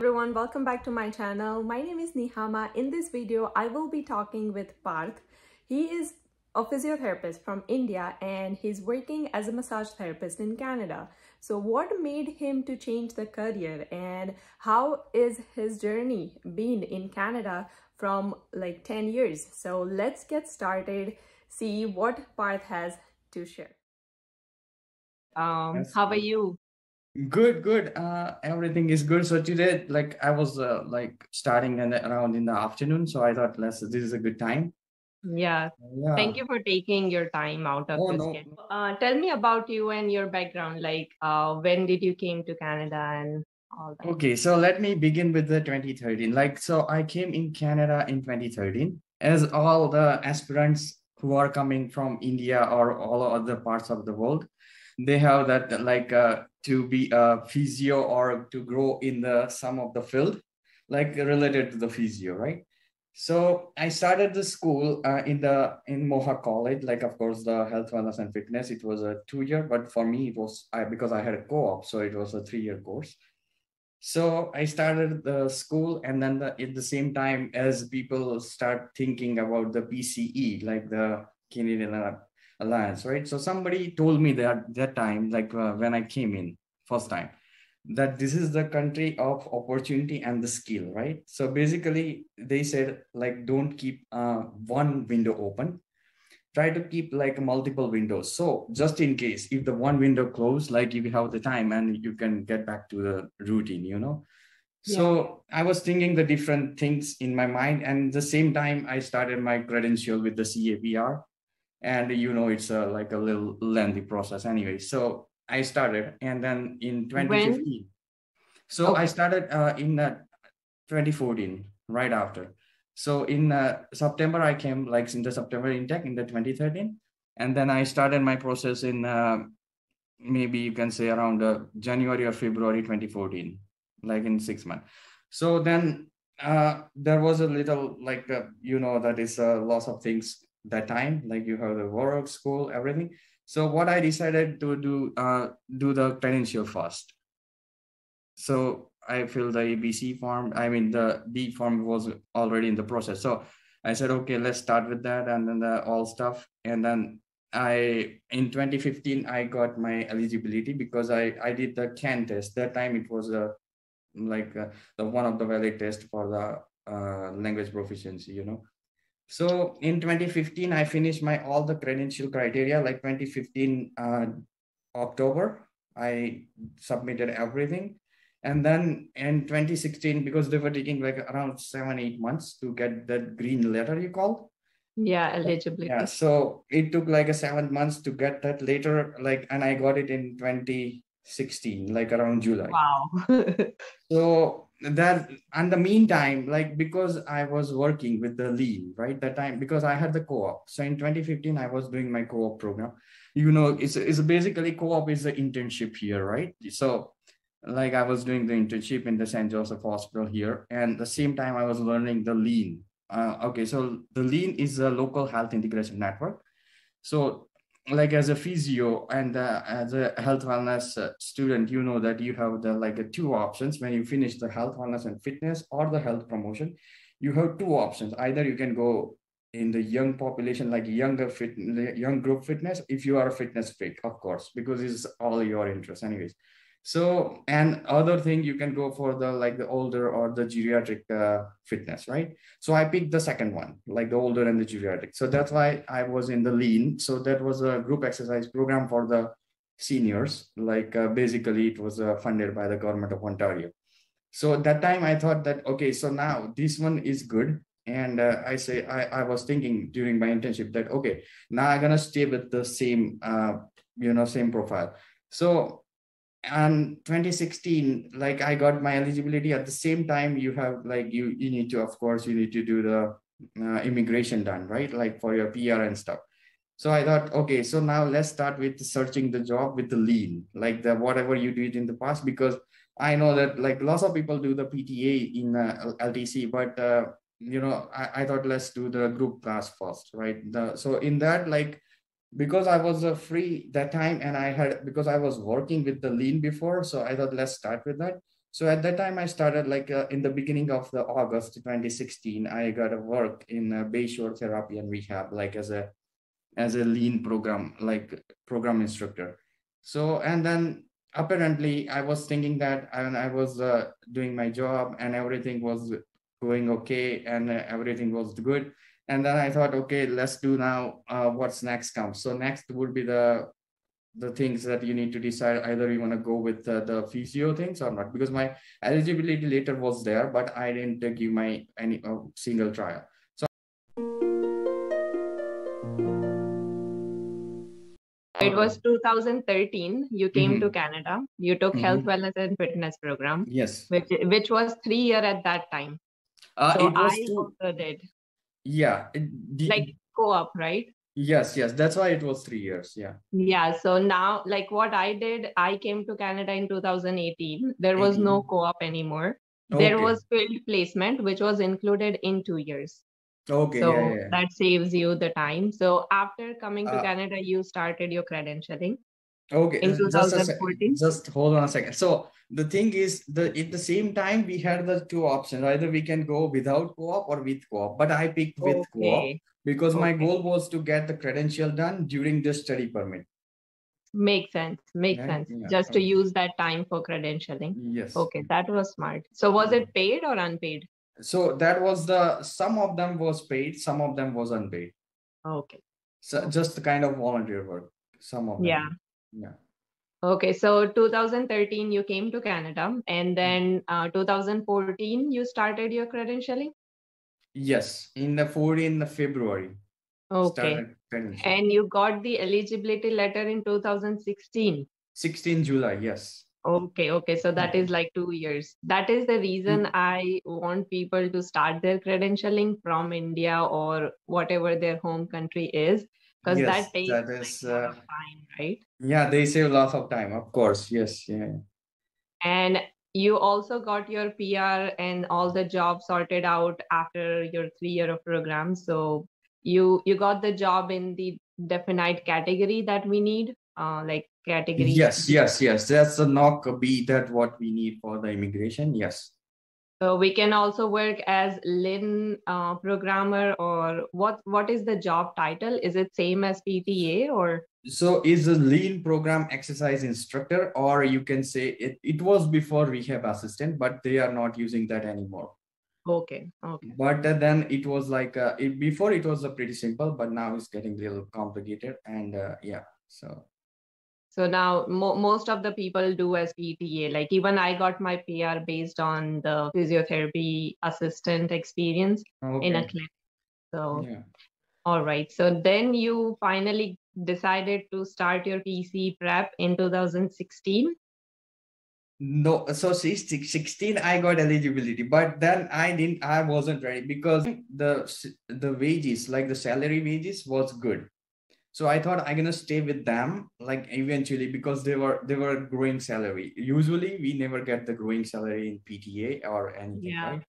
everyone, welcome back to my channel. My name is Nihama. In this video, I will be talking with Parth. He is a physiotherapist from India and he's working as a massage therapist in Canada. So what made him to change the career and how is his journey been in Canada from like 10 years? So let's get started, see what Parth has to share. How are you? Good. Everything is good. So today, I was starting around in the afternoon, so I thought this is a good time. Yeah. Thank you for taking your time out of your schedule. Tell me about you and your background. When did you came to Canada and all that? Okay, so let me begin with the 2013. So I came in Canada in 2013, as all the aspirants who are coming from India or all other parts of the world, they have that to be a physio or to grow in the some of the field related to the physio, right? So I started the school in Mohawk College, of course the health wellness and fitness. It was a 2 year, but for me it was because I had a co-op, so it was a 3 year course. So I started the school, and then at the same time as people start thinking about the PCE, like the Canadian Alliance, right? So somebody told me that time, when I came in first time, that this is the country of opportunity and the skill, right? So basically they said, don't keep one window open, try to keep multiple windows. So just in case, if the one window closed, you have the time and you can get back to the routine. So I was thinking the different things in my mind. And the same time, I started my credential with the CAPR. And it's a little lengthy process anyway. So I started, and then in 2015. So I started in 2014, right after. So in September, I came in the September intake in the 2013. And then I started my process in maybe you can say around January or February 2014, in 6 months. So then there was a little that is a loss of things that time, you have the work, school, everything. So what I decided to do the credential first. So I filled the ABC form. I mean, the B form was already in the process. So I said, okay, let's start with that, and then the all stuff. And then in 2015, I got my eligibility because I did the CAN test. That time it was the one of the valid test for the language proficiency. So in 2015, I finished all the credential criteria, 2015 October, I submitted everything. And then in 2016, because they were taking around 7-8 months to get that green letter you call. Yeah, eligibility. Yeah, so it took 7 months to get that later, and I got it in 2016, around July. Wow. So that, and the meantime, because I was working with the lean, right? That time, because I had the co-op. So in 2015, I was doing my co-op program. It's basically co-op is the internship here, right? So I was doing the internship in the St. Joseph Hospital here. And the same time I was learning the lean. Okay, so the lean is a local health integration network. So as a physio and as a health wellness student, you know that you have the two options when you finish the health wellness and fitness or the health promotion. You have two options. Either you can go in the young population, young group fitness, if you are a fitness freak, of course, because it's all your interest anyways. So, and other thing, you can go for the older or the geriatric fitness, right? So I picked the second one, the older and the geriatric. So that's why I was in the lean. So that was a group exercise program for the seniors. Basically it was funded by the government of Ontario. So at that time I thought that, okay, so now this one is good. And I was thinking during my internship that, okay, now I'm going to stay with the same, same profile. So, and 2016, I got my eligibility. At the same time, you have you need to, of course, you need to do the immigration done, right? For your PR and stuff. So I thought, okay, so now let's start with searching the job with the lean, the whatever you did in the past, because I know that lots of people do the PTA in LTC, but I thought let's do the group class first, right? So in that, because I was free that time, and because I was working with the lean before, so I thought let's start with that. So at that time, I started like in the beginning of the August 2016, I got a work in Bayshore therapy and rehab, like as a lean program, like program instructor. So, and then apparently I was thinking that I was doing my job and everything was going okay and everything was good. And then I thought, okay, let's do now what's next comes. So next would be the things that you need to decide either you want to go with the physio things or not, because my eligibility later was there, but I didn't give my any single trial. So It was 2013. You came to Mhm. Canada. You took health, Mhm. wellness, and fitness program, Yes. which was 3 year at that time. So It was I two. also did Yeah. like co-op, right? Yes, yes. That's why it was 3 years. Yeah. Yeah. So now, like what I did, I came to Canada in 2018. There was no 18. co-op anymore. There Okay. was field placement, which was included in 2 years. Okay. Yeah, So yeah, yeah. that saves you the time. So after coming to Uh, Canada, you started your credentialing okay. in Just a second. 2014. Just hold on a second. So the thing is, at the same time we had the two options. Either we can go without co-op or with co-op. But I picked with co-op Okay. because my Okay. goal was to get the credential done during the study permit. Makes sense. Makes Right? sense. Yeah. Just to Okay. use that time for credentialing. Yes. Okay, that was smart. So was Yeah. it paid or unpaid? So that was the some of them was paid, some of them was unpaid. Okay. So Okay. just the kind of volunteer work. Some of Yeah. them. Yeah. Okay. So 2013, you came to Canada, and then 2014, you started your credentialing. Yes, in the 14th February, Okay. started credentialing. And you got the eligibility letter in 2016. 16 July, yes. Okay, okay. So that is like 2 years. That is the reason Mm, I want people to start their credentialing from India or whatever their home country is, because yes, that takes that like is, a lot of time, right? yeah, they save lots of time, of course. Yes, yeah. And you also got your PR and all the jobs sorted out after your 3 year of program. So you got the job in the definite category that we need, like category Yes, B. yes, yes. That's the knock B that what we need for the immigration. Yes. So we can also work as Lin programmer, or what is the job title? Is it same as PTA or? So is a lean program exercise instructor, or you can say it was before rehab assistant, but they are not using that anymore. Okay, okay. But then it was like before it was pretty simple, but now it's getting a little complicated. And yeah, so So now most of the people do as PTA. Like even I got my PR based on the physiotherapy assistant experience in a okay, clinic. So yeah. all right. So then you finally decided to start your PC prep in 2016. No, so see, 16 I got eligibility, but then I wasn't ready because the wages, like the salary wages was good. So I thought I'm gonna stay with them like eventually because they were growing salary. Usually we never get the growing salary in PTA or anything, Yeah. right?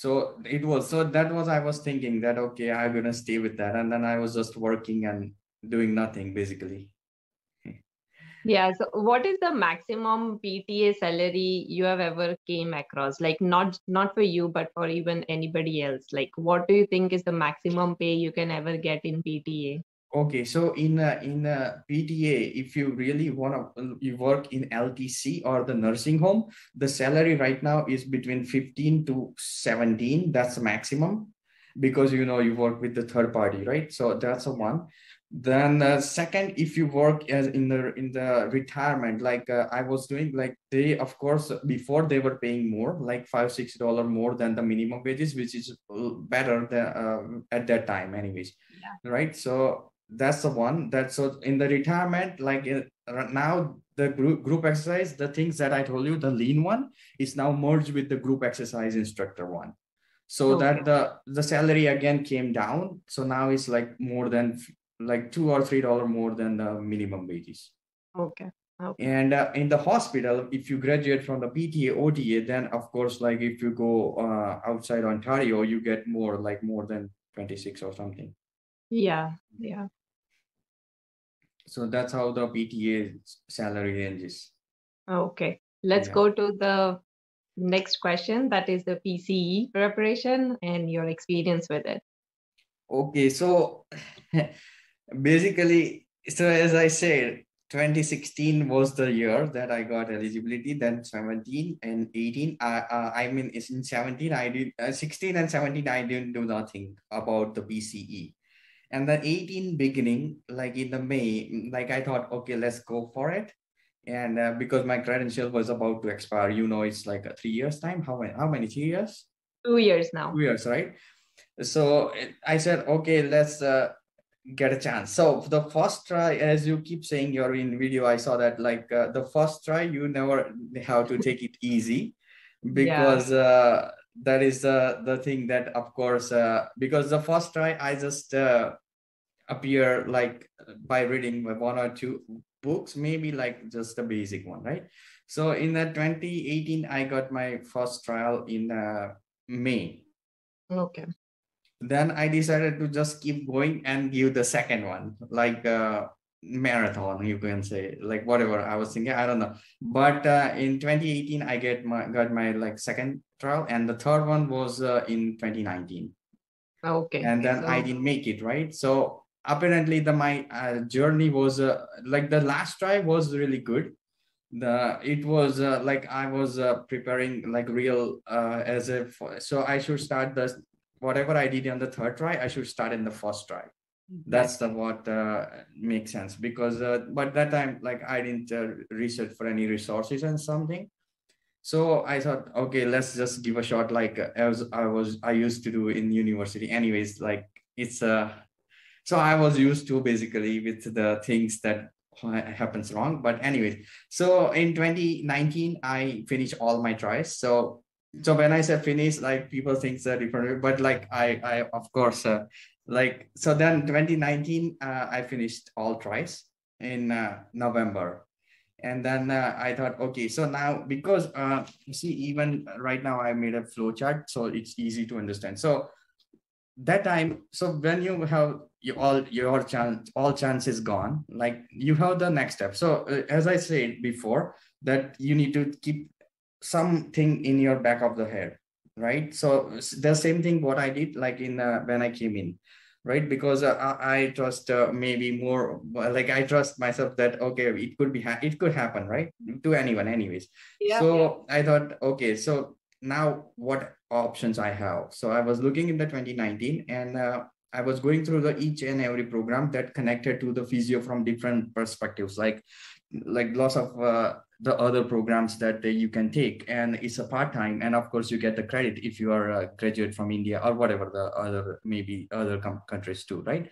So it was so that was I was thinking that okay, I'm gonna stay with that. And then I was just working and doing nothing basically. Yeah. So what is the maximum PTA salary you have ever came across? Like not for you, but for even anybody else. Like what do you think is the maximum pay you can ever get in PTA? Okay, so in PTA, if you really want to you work in LTC or the nursing home, the salary right now is between 15 to 17. That's the maximum because you work with the third party, right? So that's a one. Then second, if you work as in the retirement, like I was doing, like they of course before they were paying more, like $5-6 more than the minimum wages, which is better than at that time, anyways, Yeah. right? So that's the one. That's so in the retirement, like right now the group exercise, the things that I told you, the lean one is now merged with the group exercise instructor one, so Okay. that the salary again came down. So now it's like more than like $2 or $3 more than the minimum wages. Okay. Okay. And in the hospital, if you graduate from the PTA OTA, then of course, like if you go outside Ontario, you get more, like more than 26 or something. Yeah. Yeah. So that's how the PTA salary ranges. Okay. Let's Yeah. go to the next question, that is the PCE preparation and your experience with it. Okay, so basically, so as I said, 2016 was the year that I got eligibility. Then 17 and 18. I mean, it's in 17. I did 16 and 17. I didn't do nothing about the PCE. And the 18 beginning, like in the May, like I thought, okay, let's go for it. And because my credential was about to expire, it's like a 3 years time. How many 3 years? 2 years now. 2 years, right? So I said, okay, let's get a chance. So the first try, as you keep saying, you're in video, I saw that like the first try, you never have to take it easy, because that is the thing that, of course, because the first try, I just appear like by reading one or two books, maybe like just a basic one, right? So in 2018, I got my first trial in May. Okay. Then I decided to just keep going and give the second one, like marathon, you can say, like whatever I was thinking, I don't know. But in 2018, I got my like second trial, and the third one was in 2019. Okay. And then I didn't make it, right? So apparently my journey was like the last try was really good. It was like I was preparing like real as if, so I should start the whatever I did on the third try, I should start in the first try. That's the what makes sense, because but that time, like I didn't research for any resources and something. So I thought, okay, let's just give a shot, like I used to do in university anyways. Like it's so I was used to basically with the things that happens wrong. But anyways, so in 2019, I finished all my tries. So when I said finish, like people think that different, but like I of course, like, so then 2019, I finished all tries in November. And then I thought, okay, so now, because you see, even right now I made a flow chart, so it's easy to understand. So that time, so when you have all chances gone, like you have the next step. So as I said before, that you need to keep something in your back of the head, right? So the same thing what I did, like in when I came in, right? Because I trust maybe more, like I trust myself that, okay, it could happen, right, to anyone anyways. So I thought, okay, so now what options I have? So I was looking in the 2019, and I was going through the each and every program that connected to the physio from different perspectives, like lots of the other programs that you can take, and it's a part-time, and of course you get the credit if you are a graduate from India or whatever the other, maybe other countries too, right?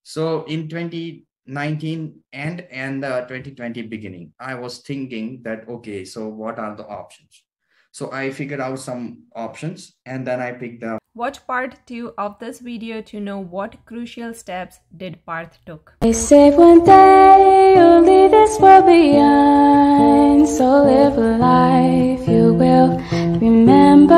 So in 2019 and 2020 beginning, I was thinking that, okay, so what are the options? So I figured out some options, and then I picked the. Watch part 2 of this video to know what crucial steps did Parth took. They say one day you'll leave this world behind, so live a life you will remember.